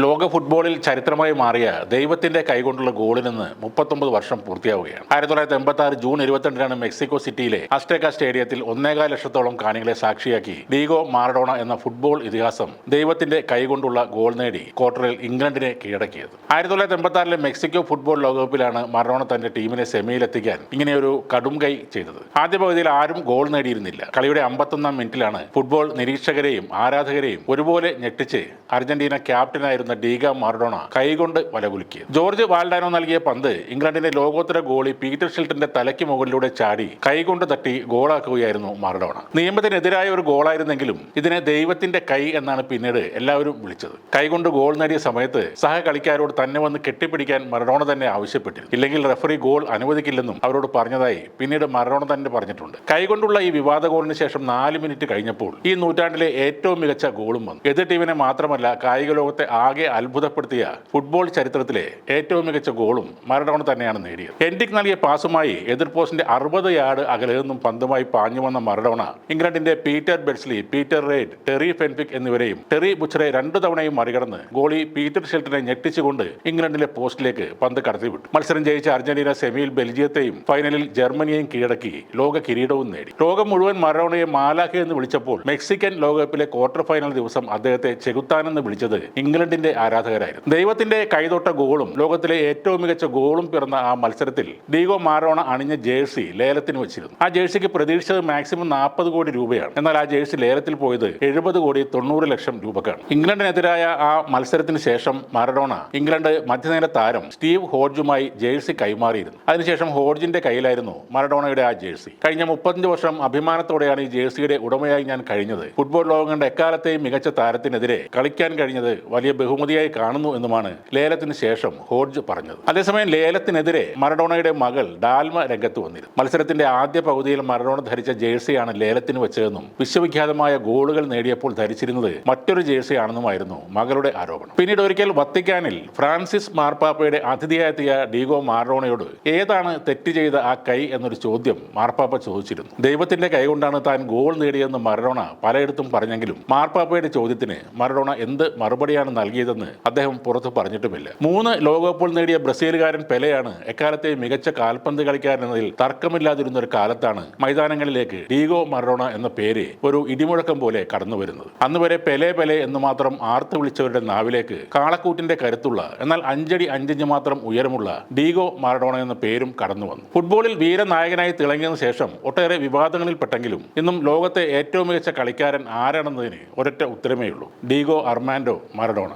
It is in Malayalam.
ലോക ഫുട്ബോളിൽ ചരിത്രമായി മാറിയ ദൈവത്തിന്റെ കൈകൊണ്ടുള്ള ഗോളിൽ നിന്ന് 39 വർഷം പൂർത്തിയാവുകയാണ്. 1986 ജൂൺ 22 മെക്സിക്കോ സിറ്റിയിലെ അസ്റ്റേക്ക സ്റ്റേഡിയത്തിൽ 1.25 ലക്ഷത്തോളം കാണികളെ സാക്ഷിയാക്കി ഡീഗോ മാറഡോണ എന്ന ഫുട്ബോൾ ഇതിഹാസം ദൈവത്തിന്റെ കൈകൊണ്ടുള്ള ഗോൾ നേടി ക്വാർട്ടറിൽ ഇംഗ്ലണ്ടിനെ കീഴടക്കിയത്. 1986 മെക്സിക്കോ ഫുട്ബോൾ ലോകകപ്പിലാണ് മാറഡോണ തന്റെ ടീമിനെ സെമിയിലെത്തിക്കാൻ ഇങ്ങനെയൊരു കടും കൈ ചെയ്തത്. ആദ്യ പകുതിയിൽ ആരും ഗോൾ നേടിയിരുന്നില്ല. കളിയുടെ 51-ാം മിനിറ്റിലാണ് ഫുട്ബോൾ നിരീക്ഷകരെയും ആരാധകരെയും ഒരുപോലെ ഞെട്ടിച്ച് അർജന്റീന ക്യാപ്റ്റനായിരുന്ന ഡീഗോ മാറഡോണ കൈകൊണ്ട് വലകുലുക്കിയത്. ജോർജ് വാൽഡാനോ നൽകിയ പന്ത് ഇംഗ്ലണ്ടിന്റെ ലോകോത്തര ഗോളി പീറ്റർ ഷിൽട്ടന്റെ തലയ്ക്ക് മുകളിലൂടെ ചാടി കൈകൊണ്ട് തട്ടി ഗോളാക്കുകയായിരുന്നു മാറഡോണ. നിയമത്തിനെതിരായ ഒരു ഗോളായിരുന്നെങ്കിലും ഇതിനെ ദൈവത്തിന്റെ കൈ എന്നാണ് പിന്നീട് എല്ലാവരും വിളിച്ചത്. കൈകൊണ്ട് ഗോൾ നേടിയ സമയത്ത് സഹ കളിക്കാരോട് തന്നെ വന്ന് കെട്ടിപ്പിടിക്കാൻ മറഡോണ തന്നെ ആവശ്യപ്പെട്ടിരുന്നു. ഇല്ലെങ്കിൽ റഫറി ഗോൾ അനുവദിക്കില്ലെന്നും അവരോട് പറഞ്ഞതായി പിന്നീട് മറഡോണ തന്നെ പറഞ്ഞിട്ടുണ്ട്. കൈകൊണ്ടുള്ള ഈ വിവാദ ഗോളിന് ശേഷം 4 മിനിറ്റ് കഴിഞ്ഞപ്പോൾ ഈ നൂറ്റാണ്ടിലെ ഏറ്റവും മികച്ച ഗോളും വന്നു. എതിർ ടീമിനെ മാത്രമല്ല കായിക ലോകത്തെ ആകെ അത്ഭുതപ്പെടുത്തിയ ഫുട്ബോൾ ചരിത്രത്തിലെ ഏറ്റവും മികച്ച ഗോളും മറഡോണ തന്നെയാണ് നേടിയത്. എൻഡിക് നൽകിയ പാസുമായി എതിർ പോസ്റ്റിന്റെ 60 യാർഡ് അകലെ നിന്നും പന്തുമായി പാഞ്ഞു വന്ന മറഡോണ ഇംഗ്ലണ്ടിന്റെ പീറ്റർ ബെഡ്സ്ലി, പീറ്റർ റെയ്ഡ്, ടെറി ഫെൻഫിക് എന്നിവരെയും ടെറി ബുച്ചറെ 2 തവണയും മറികടന്ന് ഗോളി പീറ്റർ ഷിൽട്ടനെ ഞെട്ടിച്ചുകൊണ്ട് ഇംഗ്ലണ്ടിലെ പോസ്റ്റിലേക്ക് പന്ത് കടത്തിവിട്ടു. മത്സരം ജയിച്ച അർജന്റീന സെമിയിൽ ബെൽജിയത്തെയും ഫൈനലിൽ ജർമ്മനിയെയും കീഴടക്കി ലോക കിരീടവും നേടി. ലോകം മുഴുവൻ മറഡോണയെ മാലാഖ എന്ന് വിളിച്ചപ്പോൾ മെക്സിക്കൻ ലോകകപ്പിലെ ക്വാർട്ടർ ഫൈനൽ ദിവസം അദ്ദേഹത്തെ ചെകുത്താനെന്ന് വിളിച്ചത് ഇംഗ്ലണ്ടിന്റെ ആരാധകരായിരുന്നു. ദൈവത്തിന്റെ കൈതൊട്ട ഗോളും ലോകത്തിലെ ഏറ്റവും മികച്ച ഗോളും പിറന്ന ആ മത്സരത്തിൽ ഡീഗോ മാറഡോണ അണിഞ്ഞ ജേഴ്സി ലേലത്തിന് വെച്ചിരുന്നു. ആ ജേഴ്സിക്ക് പ്രതീക്ഷിച്ചത് മാക്സിമം 40 കോടി രൂപയാണ്. എന്നാൽ ആ ജേഴ്സി ലേലത്തിൽ പോയത് 70 കോടി 90 ലക്ഷം രൂപക്കാണ്. ഇംഗ്ലണ്ടിനെതിരായ ആ മത്സരത്തിന് ശേഷം മാറഡോണ ഇംഗ്ലണ്ട് മധ്യനിര താരം സ്റ്റീവ് ഹോഡ്ജുമായി ജേഴ്സി കൈമാറിയിരുന്നു. അതിനുശേഷം ഹോഡ്ജിന്റെ കയ്യിലായിരുന്നു മാറഡോണയുടെ ആ ജേഴ്സി. കഴിഞ്ഞ 35 വർഷം അഭിമാനത്തോടെയാണ് ഈ ജേഴ്സിയുടെ ഉടമയായി ഞാൻ കഴിഞ്ഞത്. ഫുട്ബോൾ ലോകം കണ്ട എക്കാലത്തെയും മികച്ച താരത്തിനെതിരെ കളിക്കാൻ കഴിഞ്ഞത് വലിയ ബഹുമതിയായി കാണുന്നു എന്നുമാണ് ലേലത്തിന് ശേഷം ഹോഡ്ജ് പറഞ്ഞത്. അതേസമയം ലേലത്തിനെതിരെ മറഡോണയുടെ മകൾ ഡാൽമ രംഗത്ത് വന്നിരുന്നു. മത്സരത്തിന്റെ ആദ്യ പകുതിയിൽ മറഡോണ ധരിച്ച ജേഴ്സിയാണ് ലേലത്തിന് വെച്ചതെന്നും വിശ്വവിഖ്യാതമായ ഗോളുകൾ നേടിയപ്പോൾ ധരിച്ചിരുന്നത് മറ്റൊരു ജേഴ്സിയാണെന്നുമായിരുന്നു മകളുടെ ആരോപണം. പിന്നീട് ഒരിക്കൽ വത്തിക്കാനിൽ ഫ്രാൻസിസ് മാർപ്പാപ്പയുടെ അതിഥിയായെത്തിയ ഡീഗോ മാറഡോണയോട് ഏതാണ് തെറ്റ് ചെയ്ത ആ കൈ എന്നൊരു ചോദ്യം മാർപ്പാപ്പ ചോദിച്ചിരുന്നു. ദൈവത്തിന്റെ കൈ കൊണ്ടാണ് താൻ ഗോൾ നേടിയതെന്ന് മറഡോണ പലയിടത്തും പറഞ്ഞെങ്കിലും മാർപ്പാപ്പയുടെ ചോദ്യത്തിന് മറഡോണ എന്ത് മറുപടിയാണ് നൽകിയതെന്ന് അദ്ദേഹം പുറത്തു പറഞ്ഞിട്ടുമില്ല. 3 ലോകകപ്പുകൾ നേടിയ ബ്രസീലുകാരൻ പെലെയാണ് എക്കാലത്തെ മികച്ച കാൽപന്ത് കളിക്കാരൻ എന്നതിൽ തർക്കമില്ലാതിരുന്ന ഒരു കാലത്താണ് മൈതാനങ്ങളിലേക്ക് ഡീഗോ മറഡോണ എന്ന പേര് ഒരു ഇടിമുഴക്കം പോലെ കടന്നു വരുന്നത്. അന്ന് വരെ പെലെ പെലെ എന്ന് മാത്രം ആർത്തു വിളിച്ചവരുടെ നാവിലേക്ക് കാളക്കൂറ്റിന്റെ കരുത്തുള്ള എന്നാൽ 5 അടി 5 ഇഞ്ച് മാത്രം ഉയരമുള്ള ഡീഗോ മാറഡോണ എന്ന പേരും കടന്നു വന്നു. ഫുട്ബോളിൽ വീരനായകനായി തിളങ്ങിയതിനു ശേഷം ഒട്ടേറെ വിവാദങ്ങളിൽപ്പെട്ടെങ്കിലും ഇന്നും ലോകത്തെ ഏറ്റവും മികച്ച കളിക്കാരൻ ആരാണെന്നതിന് ഒരൊറ്റ ഉത്തരമേ ഉള്ളൂ: ഡീഗോ അർമാൻഡോ മാറഡോണ.